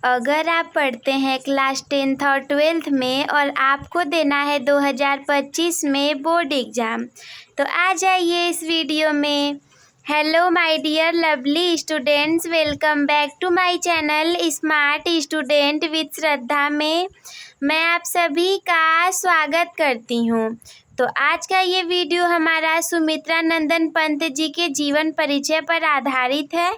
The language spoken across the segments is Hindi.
अगर आप पढ़ते हैं क्लास 10th और 12th में और आपको देना है 2025 में बोर्ड एग्ज़ाम, तो आ जाइए इस वीडियो में। Hello my dear lovely students, welcome back to my channel smart student with Shraddha में मैं आप सभी का स्वागत करती हूँ। तो आज का ये वीडियो हमारा सुमित्रा नंदन पंत जी के जीवन परिचय पर आधारित है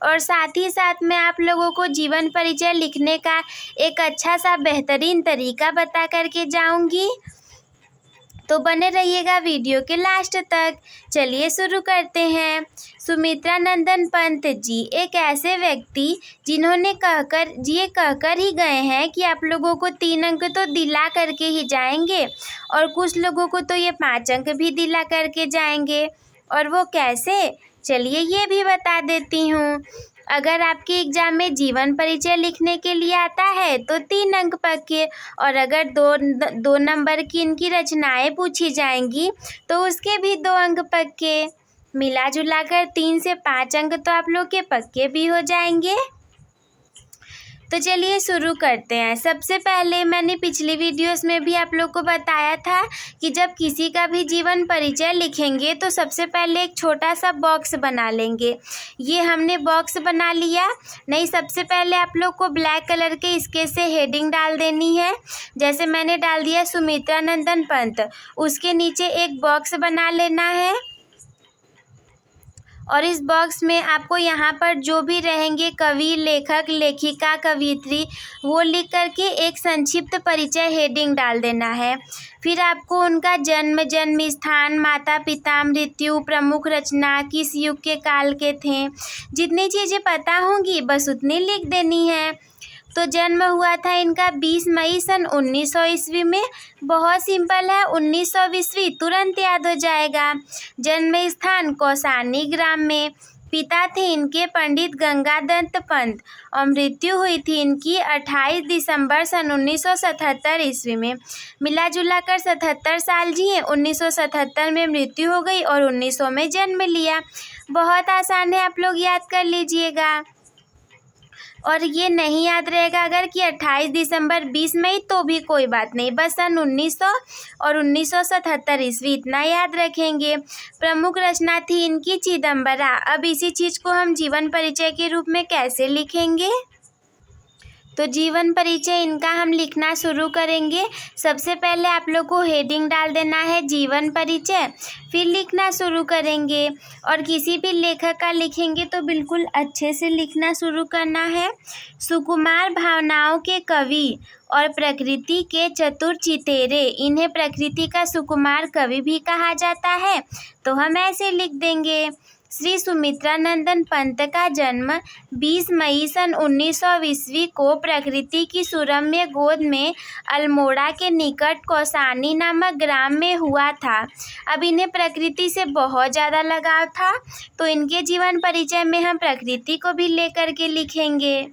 और साथ ही साथ मैं आप लोगों को जीवन परिचय लिखने का एक अच्छा सा बेहतरीन तरीका बता करके जाऊंगी, तो बने रहिएगा वीडियो के लास्ट तक। चलिए शुरू करते हैं। सुमित्रा नंदन पंत जी एक ऐसे व्यक्ति जिन्होंने कहकर ही गए हैं कि आप लोगों को 3 अंक तो दिला करके ही जाएंगे और कुछ लोगों को तो ये 5 अंक भी दिला करके जाएंगे। और वो कैसे, चलिए ये भी बता देती हूँ। अगर आपके एग्जाम में जीवन परिचय लिखने के लिए आता है तो 3 अंक पक्के, और अगर दो नंबर की इनकी रचनाएं पूछी जाएंगी तो उसके भी 2 अंक पक्के। मिला जुलाकर 3 से 5 अंक तो आप लोग के पक्के भी हो जाएंगे। तो चलिए शुरू करते हैं। सबसे पहले मैंने पिछली वीडियोस में भी आप लोग को बताया था कि जब किसी का भी जीवन परिचय लिखेंगे तो सबसे पहले एक छोटा सा बॉक्स बना लेंगे। ये हमने बॉक्स बना लिया। नहीं, सबसे पहले आप लोग को ब्लैक कलर के स्केच से हेडिंग डाल देनी है। जैसे मैंने डाल दिया सुमित्रा नंदन पंत, उसके नीचे एक बॉक्स बना लेना है और इस बॉक्स में आपको यहाँ पर जो भी रहेंगे कवि, लेखक, लेखिका, कवियत्री, वो लिख करके एक संक्षिप्त परिचय हेडिंग डाल देना है। फिर आपको उनका जन्म स्थान, माता पिता, मृत्यु, प्रमुख रचना, किस युग के काल के थे, जितनी चीज़ें पता होंगी बस उतनी लिख देनी है। तो जन्म हुआ था इनका 20 मई सन 1900 ईस्वी में। बहुत सिंपल है, 1900 ईस्वी तुरंत याद हो जाएगा। जन्म स्थान कौसानी ग्राम में। पिता थे इनके पंडित गंगादत्त पंत और मृत्यु हुई थी इनकी 28 दिसंबर सन 1977 ईस्वी में। मिला जुला कर 77 साल जिए, 1977 में मृत्यु हो गई और 1900 में जन्म लिया। बहुत आसान है, आप लोग याद कर लीजिएगा। और ये नहीं याद रहेगा अगर कि 28 दिसंबर 20 मई तो भी कोई बात नहीं, बस सन 1900 और 1977 ईस्वी इतना याद रखेंगे। प्रमुख रचना थी इनकी चिदंबरा। अब इसी चीज़ को हम जीवन परिचय के रूप में कैसे लिखेंगे, तो जीवन परिचय इनका हम लिखना शुरू करेंगे। सबसे पहले आप लोग को हेडिंग डाल देना है जीवन परिचय, फिर लिखना शुरू करेंगे। और किसी भी लेखक का लिखेंगे तो बिल्कुल अच्छे से लिखना शुरू करना है। सुकुमार भावनाओं के कवि और प्रकृति के चतुर चितेरे, इन्हें प्रकृति का सुकुमार कवि भी कहा जाता है, तो हम ऐसे लिख देंगे। श्री सुमित्रा नंदन पंत का जन्म 20 मई सन 1900 ईस्वी को प्रकृति की सुरम्य गोद में अल्मोड़ा के निकट कौसानी नामक ग्राम में हुआ था। अब इन्हें प्रकृति से बहुत ज़्यादा लगाव था, तो इनके जीवन परिचय में हम प्रकृति को भी लेकर के लिखेंगे।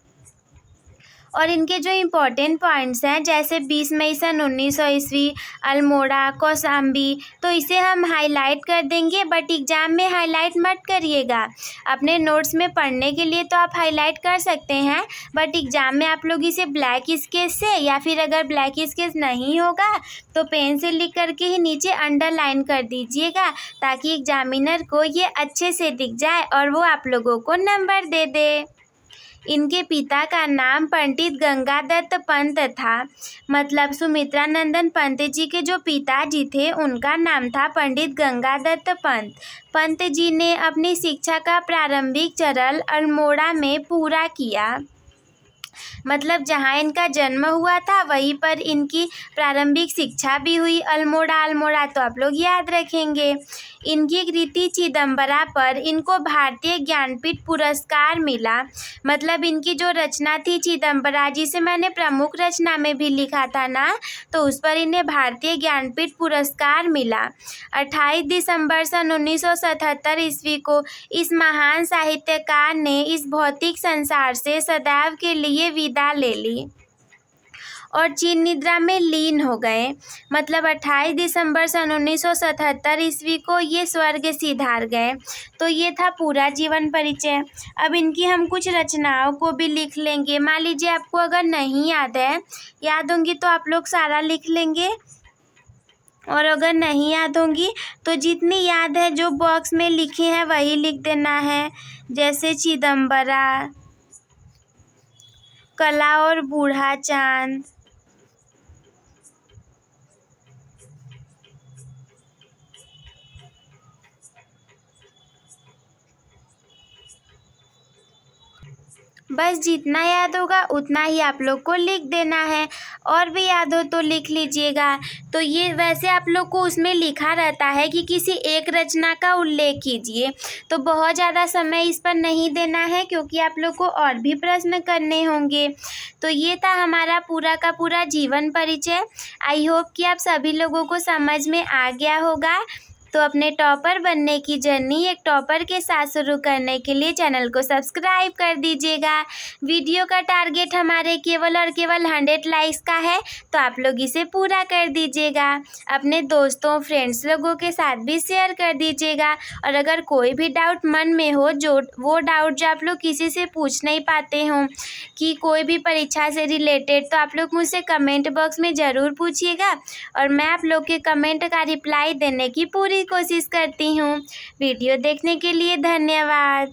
और इनके जो इम्पोर्टेंट पॉइंट्स हैं, जैसे 20 मई सन 1900 ईस्वी, अल्मोड़ा, कौसाम्बी, तो इसे हम हाईलाइट कर देंगे। बट एग्ज़ाम में हाईलाइट मत करिएगा। अपने नोट्स में पढ़ने के लिए तो आप हाईलाइट कर सकते हैं, बट एग्ज़ाम में आप लोग इसे ब्लैक स्केच से, या फिर अगर ब्लैक स्केच नहीं होगा तो पेन से लिख करके ही नीचे अंडरलाइन कर दीजिएगा, ताकि एग्जामिनर को ये अच्छे से दिख जाए और वो आप लोगों को नंबर दे दे। इनके पिता का नाम पंडित गंगादत्त पंत था। मतलब सुमित्रा नंदन पंत जी के जो पिताजी थे उनका नाम था पंडित गंगादत्त पंत। पंत जी ने अपनी शिक्षा का प्रारंभिक चरण अल्मोड़ा में पूरा किया। मतलब जहाँ इनका जन्म हुआ था वहीं पर इनकी प्रारंभिक शिक्षा भी हुई। अल्मोड़ा तो आप लोग याद रखेंगे। इनकी कृति चिदंबरा पर इनको भारतीय ज्ञानपीठ पुरस्कार मिला। मतलब इनकी जो रचना थी चिदंबरा, जिसे मैंने प्रमुख रचना में भी लिखा था ना, तो उस पर इन्हें भारतीय ज्ञानपीठ पुरस्कार मिला। 28 दिसंबर सन 1977 ईस्वी को इस महान साहित्यकार ने इस भौतिक संसार से सदैव के लिए विदा ले ली। और चिर निद्रा में लीन हो गए। मतलब 28 दिसंबर सन 1977 ईस्वी को ये स्वर्ग सिधार गए। तो ये था पूरा जीवन परिचय। अब इनकी हम कुछ रचनाओं को भी लिख लेंगे। मान लीजिए आपको अगर नहीं याद है, याद होंगी तो आप लोग सारा लिख लेंगे, और अगर नहीं याद होंगी तो जितनी याद है जो बॉक्स में लिखे हैं वही लिख देना है। जैसे चिदम्बरा, कला और बूढ़ा चांद, बस जितना याद होगा उतना ही आप लोग को लिख देना है। और भी याद हो तो लिख लीजिएगा। तो ये वैसे आप लोग को उसमें लिखा रहता है कि किसी एक रचना का उल्लेख कीजिए, तो बहुत ज़्यादा समय इस पर नहीं देना है क्योंकि आप लोग को और भी प्रश्न करने होंगे। तो ये था हमारा पूरा का पूरा जीवन परिचय। आई होप कि आप सभी लोगों को समझ में आ गया होगा। तो अपने टॉपर बनने की जर्नी एक टॉपर के साथ शुरू करने के लिए चैनल को सब्सक्राइब कर दीजिएगा। वीडियो का टारगेट हमारे केवल और केवल 100 लाइक्स का है, तो आप लोग इसे पूरा कर दीजिएगा। अपने दोस्तों फ्रेंड्स लोगों के साथ भी शेयर कर दीजिएगा। और अगर कोई भी डाउट मन में हो, जो वो डाउट जो आप लोग किसी से पूछ नहीं पाते हों कि कोई भी परीक्षा से रिलेटेड, तो आप लोग मुझसे कमेंट बॉक्स में ज़रूर पूछिएगा और मैं आप लोग के कमेंट का रिप्लाई देने की पूरी कोशिश करती हूँ। वीडियो देखने के लिए धन्यवाद।